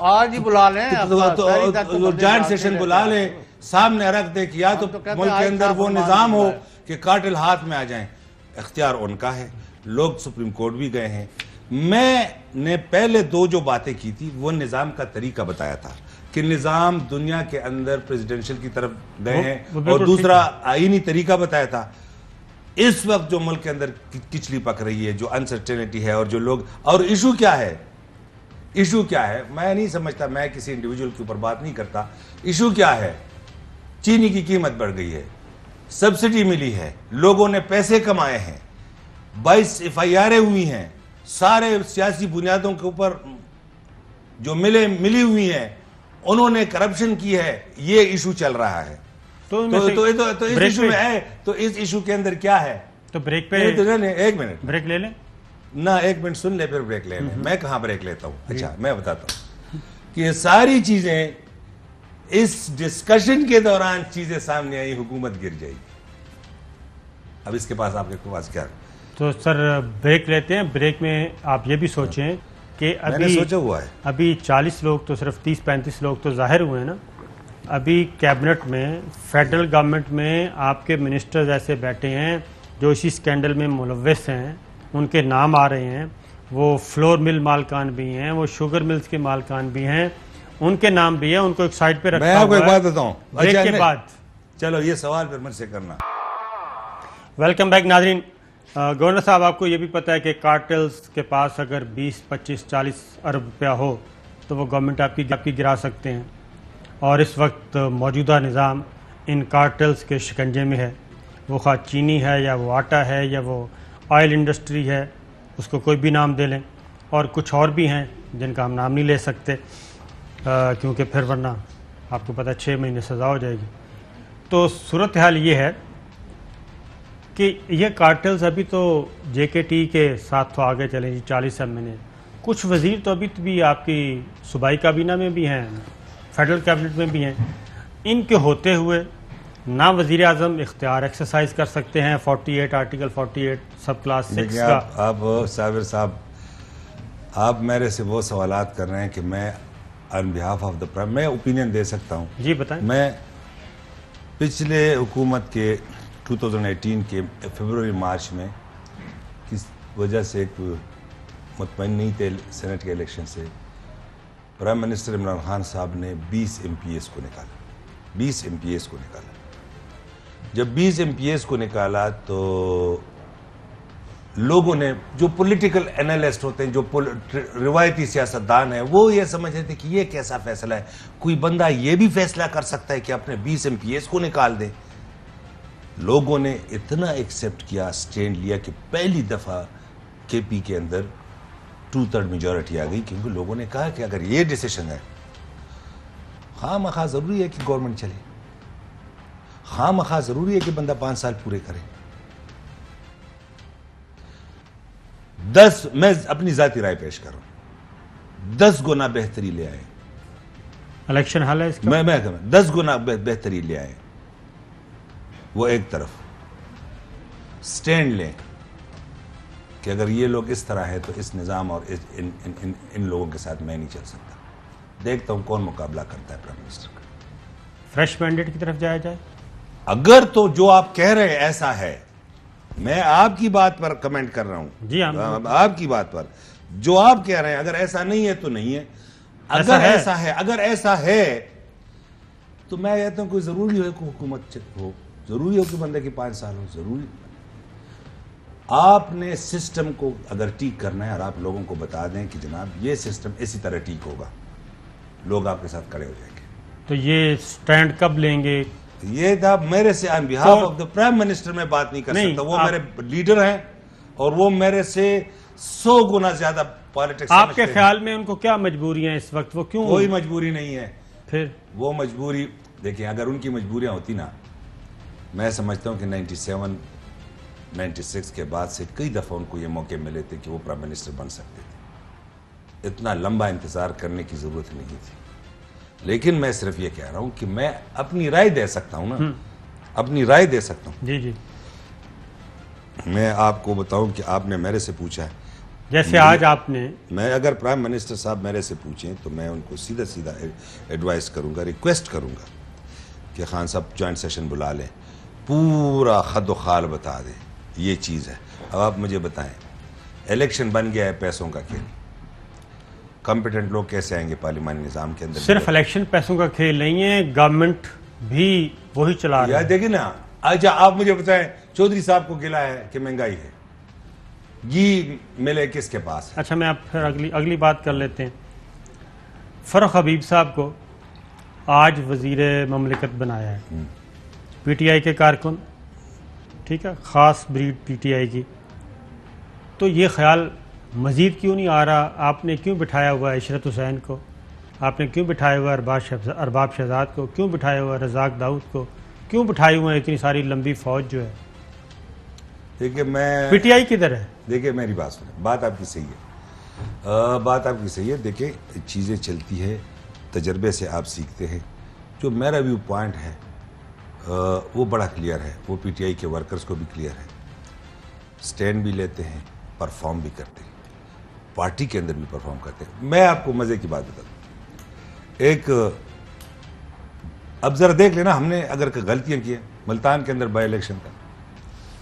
آج ہی بلا لیں،
تو جوائنٹ سیشن بلا لیں، سامنے رکھ دیں کہ یا تو ملک کے اندر وہ نظام ہو کہ کارٹل ہاتھ میں آ جائیں. اختیار ان کا ہے. لوگ سپریم کورٹ بھی گئے ہیں. میں نے پہلے 2 جو باتیں کی تھی وہ نظام کا طریقہ بتایا تھا کہ نظام دنیا کے اندر پریزیڈنشل کی طرف گئے ہیں، اور دوسرا آئینی طریقہ بتایا تھا. اس وقت جو ملک کے اندر کچلی پک رہی ہے، جو انسرٹینٹی ہے، اور جو لوگ، اور ایشو کیا ہے، ایشو کیا ہے میں نہیں سمجھتا. میں کسی انڈیویجول کے اوپر بات نہیں کرتا. ایشو کیا ہے؟ چینی کی قیمت بڑھ گئی ہے، سبسڈی ملی ہے، لوگوں نے پیسے کمائے ہیں، 22 FIR ہوئی ہیں، سارے سیاسی بنیادوں کے اوپر جو ملی ہوئی ہیں، انہوں نے کرپشن کی ہے. یہ ایشو چل رہا ہے. تو اس ایشو میں ہے. تو اس ایشو کے اندر کیا ہے؟
تو بریک پہ
1 منٹ
بریک لے لیں
نہ، 1 منٹ سن لے پھر بریک لے لیں. میں کہاں بریک لیتا ہوں؟ اچھا میں بتاتا ہوں کہ یہ ساری چیزیں اس ڈسکشن کے دوران چیزیں سامنے آئی، حکومت گر جائے گی. اب اس کے پاس آپ کے پاس کیا؟
تو سر بریک لیتے ہیں. بریک میں آپ یہ بھی سوچیں کہ
میں نے سوچا ہوا ہے
ابھی 40 لوگ تو صرف 30-35 لوگ تو ظاہر ہوئے ہیں نا. ابھی کیبنٹ میں، فیڈرل گورنمنٹ میں آپ کے منسٹرز ایسے بیٹھے ہیں جو اسی سکینڈل میں ملوث ہیں، ان کے نام آ رہے ہیں. وہ فلور مل مالکان بھی ہیں، وہ شوگر ملز کے مالکان بھی ہیں، ان کے نام بھی ہیں. ان کو ایک سائڈ پہ رکھا ہوا ہے.
میں آپ کو ایک بات بتاتا ہوں
بریک کے بعد.
چلو یہ سوال پھر مجھ سے کرنا.
ویلکم بیک ناظرین. گورنر صاحب، آپ کو یہ بھی پتہ ہے کہ کارٹلز کے پاس اگر 20, 25, 40 ارب روپیہ ہو تو وہ گورنمنٹ آپ کی گرا سکتے ہیں. اور اس وقت موجودہ نظام ان کارٹلز کے شکنجے میں ہے. وہ خواہ چینی ہے یا وہ آٹا ہے یا وہ آئل انڈسٹری ہے، اس کو کوئی بھی نام دے لیں. اور کچھ اور بھی ہیں جن کا ہم نام نہیں لے سکتے کیونکہ پھر ورنہ آپ کو پتہ 6 مہینے سزا ہو جائے گی. تو صورتحال یہ ہے کہ یہ کارٹلز ابھی تو JKT کے ساتھ تو آگے چلیں جی 40 مہینے. کچھ وزیر تو ابھی بھی آپ کی صوبائی کابینہ میں بھی ہیں، فیڈرل کیبنٹ میں بھی ہیں. ان کے ہوتے ہوئے نہ وزیر اعظم اختیار ایکسرسائز کر سکتے ہیں 48 آرٹیکل 48 سب کلاس 6 کا.
آپ صابر صاحب، آپ میرے سے وہ سوالات کر رہے ہیں کہ میں آن بہاف آف دا پرائم میں اوپینین دے سکتا ہوں.
جی بتائیں.
میں پچھلے حکومت کے 2018 کے فیبروری مارچ میں کس وجہ سے ایک مطمئن نہیں تھے سینٹ کے الیکشن سے، پرائم منسٹر عمران خان صاحب نے 20 MPs کو نکالا. 20 MPs کو نکالا. جب 20 MPs کو نکالا تو لوگوں نے، جو پولیٹیکل انالسٹ ہوتے ہیں، جو روایتی سیاستدان ہیں، وہ یہ سمجھ رہے تھے کہ یہ کیسا فیصلہ ہے. کوئی بندہ یہ بھی فیصلہ کر سکتا ہے کہ اپنے 20 MPs کو نکال دے. لوگوں نے اتنا ایکسیپٹ کیا، سٹینڈ لیا کہ پہلی دفعہ KP کے اندر 2/3 میجورٹی آ گئی، کیونکہ لوگوں نے کہا کہ اگر یہ ڈیسیشن ہے، خواہ مخواہ ضروری ہے کہ گورنمنٹ چلے، خواہ مخواہ ضروری ہے کہ بندہ 5 سال پورے کرے. 10 میں اپنی ذاتی رائے پیش کر رہا ہوں، 10 گنا بہتری لے آئے.
الیکشن حل ہے اس کا.
میں 10 گنا بہتری لے آئے. وہ ایک طرف سٹینڈ لیں کہ اگر یہ لوگ اس طرح ہے تو اس نظام اور ان لوگوں کے ساتھ میں نہیں چل سکتا. دیکھتا ہوں کون مقابلہ کرتا ہے پرائم منسٹر کا.
فریش مینڈیٹ کی طرف جایا جائے.
اگر تو جو آپ کہہ رہے ہیں ایسا ہے، میں آپ کی بات پر کمنٹ کر رہا ہوں.
جی
آپ کی بات پر جو آپ کہہ رہے ہیں، اگر ایسا نہیں ہے تو نہیں ہے. اگر ایسا ہے تو میں کہتا ہوں کوئی ضروری ہو کہ حکومت ہو، ضروری ہو کہ بندے کی 5 سال ہو. ضروری آپ نے سسٹم کو اگر ٹھیک کرنا ہے اور آپ لوگوں کو بتا دیں کہ جناب یہ سسٹم اسی طرح ٹھیک ہوگا، لوگ آپ کے ساتھ کھڑے ہو جائیں گے.
تو یہ سٹینڈ کب لیں گے؟
یہ میرے سے on behalf of the prime minister میں بات نہیں کر سکتا. وہ میرے لیڈر ہیں اور وہ میرے سے 100 گنا زیادہ پالیٹکس.
آپ کے خیال میں ان کو کیا مجبوریاں اس وقت؟ وہ کیوں؟
کوئی مجبوری نہیں ہے.
پھر
وہ مجبوری دیکھیں، اگر ان کی مجبوریاں ہوتی نا، میں سمجھتا ہوں کہ 97 96 کے بعد سے کئی دفعہ ان کو یہ موقع ملے تھے کہ وہ پرائم منسٹر بن سکتے تھے. اتنا لمبا انتظار کرنے کی ضرورت نہیں تھی. لیکن میں صرف یہ کہہ رہا ہوں کہ میں اپنی رائے دے سکتا ہوں نا، اپنی رائے دے سکتا ہوں.
جی جی.
میں آپ کو بتاؤں کہ آپ نے میرے سے پوچھا ہے،
جیسے آج آپ نے،
میں اگر پرائم منسٹر صاحب میرے سے پوچھیں تو میں ان کو سیدھا سیدھا ایڈوائز کروں گا، ریکویسٹ کروں گا کہ خان صاحب جوائنٹ سیشن بلا لیں، پورا خد و خال بتا دیں. یہ چیز ہے. اب آپ مجھے بتائیں، الیکشن بن گیا ہے پیسوں کا کھیل، کمپیٹنٹ لوگ کیسے آئیں گے پارلیمانی نظام کے اندر؟
صرف الیکشن پیسوں کا کھیل نہیں ہے، گورنمنٹ بھی وہی چلا رہا ہے.
دیکھیں نا، اچھا آپ مجھے بتائیں، چودھری صاحب کو گلا ہے کہ مہنگائی ہے، یہ ملے کس کے پاس؟
اچھا میں آپ پھر اگلی بات کر لیتے ہیں. فرخ حبیب صاحب کو آج وزیر مملکت بنایا ہے، پی ٹی آئی کے کارکن، ٹھیک ہے، خاص بریڈ پی ٹی آئی کی. تو یہ خیال مزید کیوں نہیں آ رہا؟ آپ نے کیوں بٹھایا ہوا ہے عشرت حسین کو؟ آپ نے کیوں بٹھایا ہوا ہے ارباب شہزاد کو؟ کیوں بٹھایا ہوا ہے رزاق داؤد کو؟ کیوں بٹھائی ہوئے ہیں اتنی ساری لمبی فوج جو ہے؟
دیکھیں میں
پی ٹی آئی کدھر ہے؟
دیکھیں میری بات سنیں، بات آپ کی صحیح ہے، بات آپ کی صحیح ہے. دیکھیں چیزیں چلتی ہے، تجربے سے آپ سیکھتے ہیں. جو میرا ویو پوائنٹ ہے وہ بڑا کلیئر ہے، وہ پی ٹی آئی کے ورکرز کو بھی کلیئر ہے. سٹینڈ بھی لیتے ہیں، پرفارم بھی کرتے ہیں، پارٹی کے اندر بھی پرفارم کرتے ہیں. میں آپ کو مزے کی بات بتا دوں، ایک اب ذرا دیکھ لینا، ہم نے اگر غلطیاں کی ہیں، ملتان کے اندر بائی الیکشن کا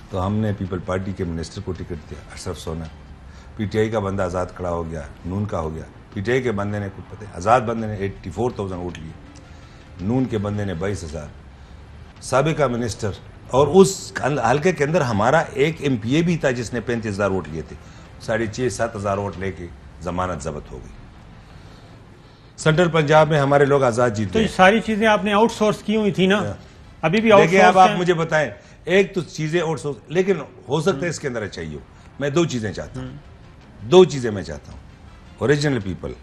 تو ہم نے پیپل پارٹی کے منسٹر کو ٹکٹ دیا، اشرف سونا. پی ٹی آئی کا بندہ آزاد کھڑا ہو گیا، نون کا ہو گیا. پی ٹی آئی کے بندے نے کچھ پتہ، آزاد بندے نے 84,000 ووٹ لیے، نون کے بندے نے 22,000. سابقہ منسٹر، اور اس حلقے کے اندر ہمارا ایک ایم پی اے بھی تھا جس نے 35,000 ووٹ لیے تھے، 6,500-7,000 ووٹ لے کے ضمانت ضبط ہو گئی. سینٹرل پنجاب میں ہمارے لوگ آزاد جیت
تو
گئے.
یہ ساری چیزیں آپ نے آؤٹ سورس کی ہوئی تھی نا، ابھی بھی آؤٹ
دیکھیں اب
سورس
آپ مجھے بتائیں، ایک تو چیزیں آؤٹ سورس، لیکن ہو سکتا ہے اس کے اندر اچھائی ہو. میں دو چیزیں چاہتا ہوں، دو چیزیں میں چاہتا ہوں: original people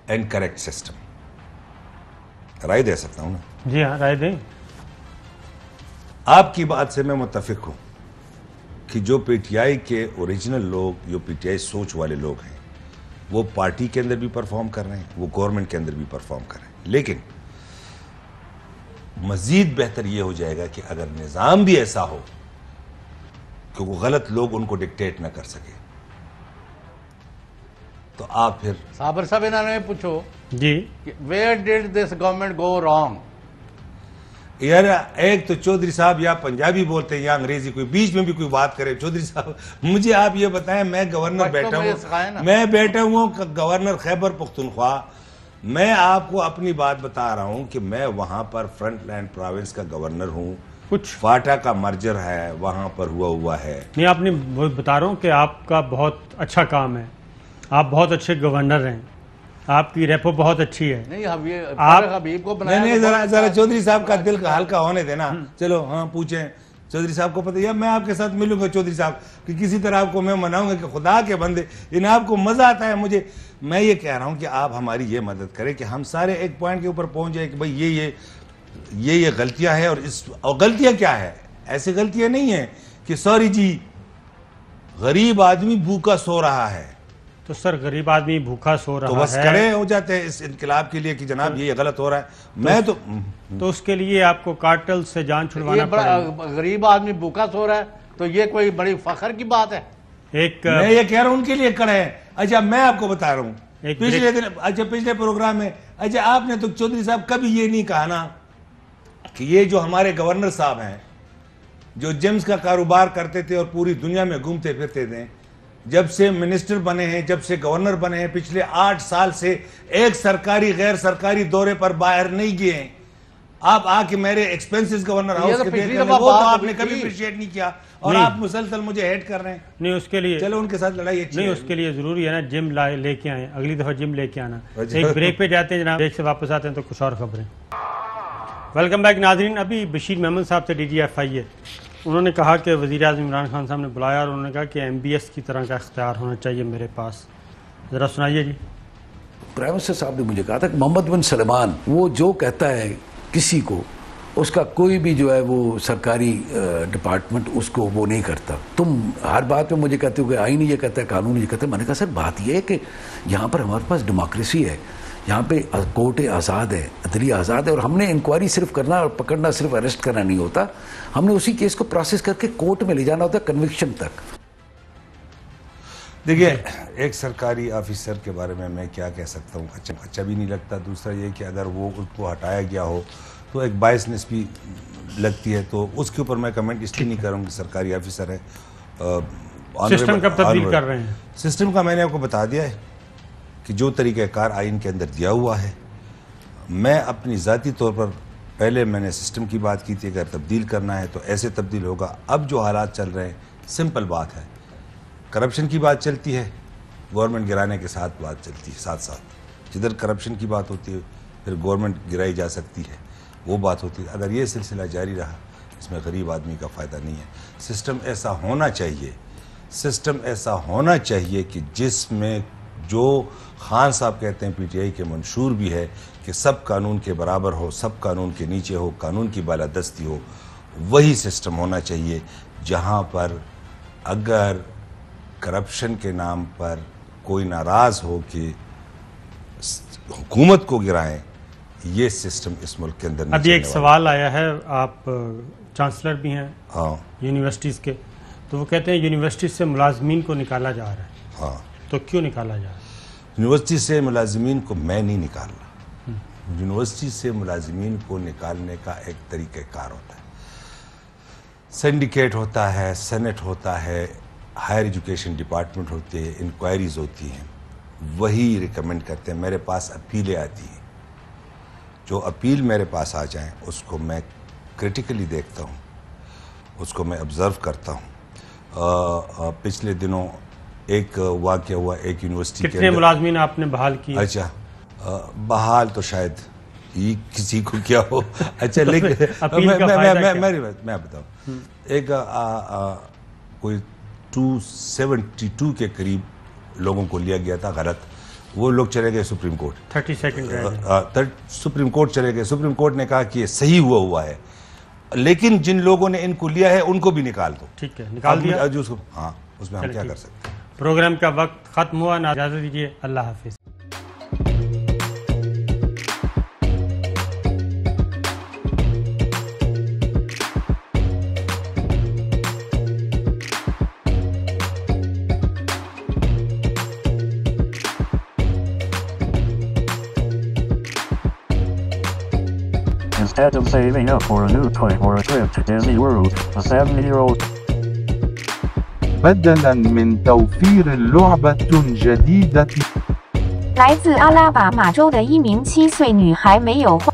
and correct system. رائے دے سکتا ہوں نا؟
جی ہاں، رائے دیں.
آپ کی بات سے میں متفق ہوں کہ جو پی ٹی آئی کے اوریجنل لوگ، جو پی ٹی آئی سوچ والے لوگ ہیں، وہ پارٹی کے اندر بھی پرفارم کر رہے ہیں، وہ گورنمنٹ کے اندر بھی پرفارم کر رہے ہیں. لیکن مزید بہتر یہ ہو جائے گا کہ اگر نظام بھی ایسا ہو کہ وہ غلط لوگ ان کو ڈکٹیٹ نہ کر سکے، تو آپ پھر
صابر صاحب انہوں نے پوچھو
جی
where did this government go wrong?
یار ایک تو چودھری صاحب یا پنجابی بولتے ہیں یا انگریزی، کوئی بیچ میں بھی کوئی بات کرے. چودھری صاحب مجھے آپ یہ بتائیں، میں گورنر بیٹھا ہوں، میں بیٹھا ہوں گورنر خیبر پختونخوا. میں آپ کو اپنی بات بتا رہا ہوں کہ میں وہاں پر فرنٹ لینڈ پروونس کا گورنر ہوں.
کچھ
فاٹا کا مرجر ہے وہاں پر ہوا ہے.
نہیں، آپ نے بتا رہا ہوں کہ آپ کا بہت اچھا کام ہے، آپ بہت اچھے گورنر ہیں، آپ کی ریپو بہت اچھی ہے.
نہیں
آپ
حبیب کو بنایا
نہیں ذرا چودھری صاحب کا دل ہلکا ہونے دینا. چلو ہاں پوچھیں چودھری صاحب کو پتہ، یا میں آپ کے ساتھ ملوں گا چودھری صاحب کہ کسی طرح آپ کو میں مناؤں گا کہ خدا کے بندے انہیں آپ کو مزہ آتا ہے. مجھے میں یہ کہہ رہا ہوں کہ آپ ہماری یہ مدد کریں کہ ہم سارے ایک پوائنٹ کے اوپر پہنچ جائیں کہ بھائی یہ غلطیاں ہیں. اور غلطیاں کیا ہے؟ ایسی غلطیاں نہیں ہیں کہ سوری جی غریب آدمی بھوکا سو رہا ہے
تو سر غریب آدمی بھوکا سو رہا ہے
تو بس کھڑے ہو جاتے ہیں اس انقلاب کے لیے کہ جناب یہ غلط ہو رہا ہے. میں
تو اس کے لیے آپ کو کارٹل سے جان چھڑوانا پڑے گا.
غریب آدمی بھوکا سو رہا ہے تو یہ کوئی بڑی فخر کی بات ہے؟
میں یہ کہہ رہا ہوں ان کے لیے کھڑے ہیں. اچھا میں آپ کو بتا رہا ہوں پچھلے پروگرام میں آپ نے تو چودھری صاحب کبھی یہ نہیں کہا نا کہ یہ جو ہمارے گورنر صاحب ہیں جو جیمز کا کاروبار کرتے تھے اور پوری دنیا میں گھومتے پھرتے تھے، جب سے منسٹر بنے ہیں، جب سے گورنر بنے ہیں، پچھلے 8 سال سے ایک سرکاری غیر سرکاری دورے پر باہر نہیں گئے ہیں. آپ آ کے میرے ایکسپینسز گورنر ہاؤس کے دیکھ لیں، وہ تو آپ نے کبھی اپریشیٹ نہیں کیا اور آپ مسلسل مجھے ہیٹ کر رہے ہیں.
نہیں اس کے لیے
چلو ان کے ساتھ لڑائی اچھی
نہیں، اس کے لیے ضروری ہے نا جم لے کے آئیں، اگلی دفعہ جم لے کے آنا. ایک بریک پہ جاتے ہیں جناب، بریک سے واپس آتے ہیں تو کچھ اور خبریں. ویلکم بیک ناظرین. ابھی بشیر محمد صاحب سے ڈی جی ایف آئی ہے انہوں نے کہا کہ وزیر اعظم عمران خان صاحب نے بلایا اور انہوں نے کہا کہ MBS کی طرح کا اختیار ہونا چاہیے میرے پاس. ذرا سنائیے جی.
پرائم منسٹر صاحب نے مجھے کہا تھا کہ محمد بن سلمان وہ جو کہتا ہے کسی کو اس کا کوئی بھی جو ہے وہ سرکاری ڈپارٹمنٹ اس کو وہ نہیں کرتا. تم ہر بات میں مجھے کہتے ہو کہ آئین یہ کہتا ہے, قانون یہ کہتا ہے. میں نے کہا سر بات یہ ہے کہ یہاں پر ہمارے پاس ڈیموکریسی ہے, یہاں پہ کورٹ آزاد ہے, عدلیہ آزاد ہے, اور ہم نے انکوائری صرف کرنا اور پکڑنا, صرف اریسٹ کرنا نہیں ہوتا, ہم نے اسی کیس کو پروسیس کر کے کورٹ میں لے جانا ہوتا ہے کنوکشن تک.
دیکھیے ایک سرکاری آفیسر کے بارے میں کیا کہہ سکتا ہوں, اچھا بھی نہیں لگتا. دوسرا یہ کہ اگر وہ اس کو ہٹایا گیا ہو تو ایک بائسنس بھی لگتی ہے, تو اس کے اوپر میں کمنٹ اس لیے نہیں کروں کہ سرکاری آفیسر ہے.
سسٹم کب تبدیل کر رہے ہیں؟
سسٹم کا میں نے آپ کو بتا دیا ہے کہ جو طریقہ کار آئین کے اندر دیا ہوا ہے. میں اپنی ذاتی طور پر پہلے میں نے سسٹم کی بات کی تھی, اگر تبدیل کرنا ہے تو ایسے تبدیل ہوگا. اب جو حالات چل رہے ہیں سمپل بات ہے, کرپشن کی بات چلتی ہے, گورنمنٹ گرانے کے ساتھ بات چلتی ہے, ساتھ ساتھ جدھر کرپشن کی بات ہوتی ہے پھر گورنمنٹ گرائی جا سکتی ہے, وہ بات ہوتی ہے. اگر یہ سلسلہ جاری رہا اس میں غریب آدمی کا فائدہ نہیں ہے. سسٹم ایسا ہونا چاہیے, سسٹم ایسا ہونا چاہیے کہ جس میں جو خان صاحب کہتے ہیں PTI کے منشور بھی ہے کہ سب قانون کے برابر ہو, سب قانون کے نیچے ہو, قانون کی بالادستی ہو, وہی سسٹم ہونا چاہیے جہاں پر اگر کرپشن کے نام پر کوئی ناراض ہو کہ حکومت کو گرائیں, یہ سسٹم اس ملک کے اندر نہیں.
ابھی ایک سوال آیا ہے, آپ چانسلر بھی ہیں
ہاں
یونیورسٹیز کے, تو وہ کہتے ہیں یونیورسٹی سے ملازمین کو نکالا جا رہا ہے.
ہاں,
تو کیوں نکالا جا رہا ہے؟
یونیورسٹی سے ملازمین کو میں نہیں نکال رہا. یونیورسٹی سے ملازمین کو نکالنے کا ایک طریقہ کار ہوتا ہے, سینڈیکیٹ ہوتا ہے, سینٹ ہوتا ہے, ہائر ایجوکیشن ڈپارٹمنٹ ہوتے ہیں, انکوائریز ہوتی ہیں, وہی ریکمینڈ کرتے ہیں. میرے پاس اپیلیں آتی ہیں, جو اپیل میرے پاس آ جائیں اس کو میں کریٹیکلی دیکھتا ہوں, اس کو میں آبزرو کرتا ہوں. پچھلے دنوں ایک واقعہ ہوا ایک یونیورسٹی کے
کتنے ملازمین آپ نے بحال کی؟
اچھا بحال تو شاید یہ کسی کو کیا ہو. اچھا لیکن میں بتاؤں, ایک کوئی 272 کے قریب لوگوں کو لیا گیا تھا غلط. وہ لوگ چلے گئے supreme court,
30 second
supreme court چلے گئے. سپریم کورٹ نے کہا کہ یہ صحیح ہوا ہے, لیکن جن لوگوں نے ان کو لیا ہے ان کو بھی نکال دو.
ٹھیک ہے, نکال دیا.
ہاں, اس میں ہم کیا کر سکتے ہیں.
پروگرام کا وقت ختم ہوا, اجازت دیجیے, اللہ حافظ.
Instead of saving up for a new toy or a trip to Disney World, a 7-year-old
بدلاً من توفير لعبة جديدة
来自阿拉巴马州的一名7岁女孩没有花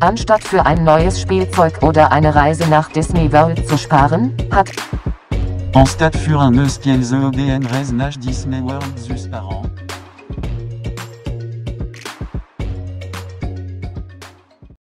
Anstatt für ein neues Spielzeug oder eine Reise nach Disney World zu sparen, hat
En stade für un eus kiel zo den reis nach Disney World zus par an.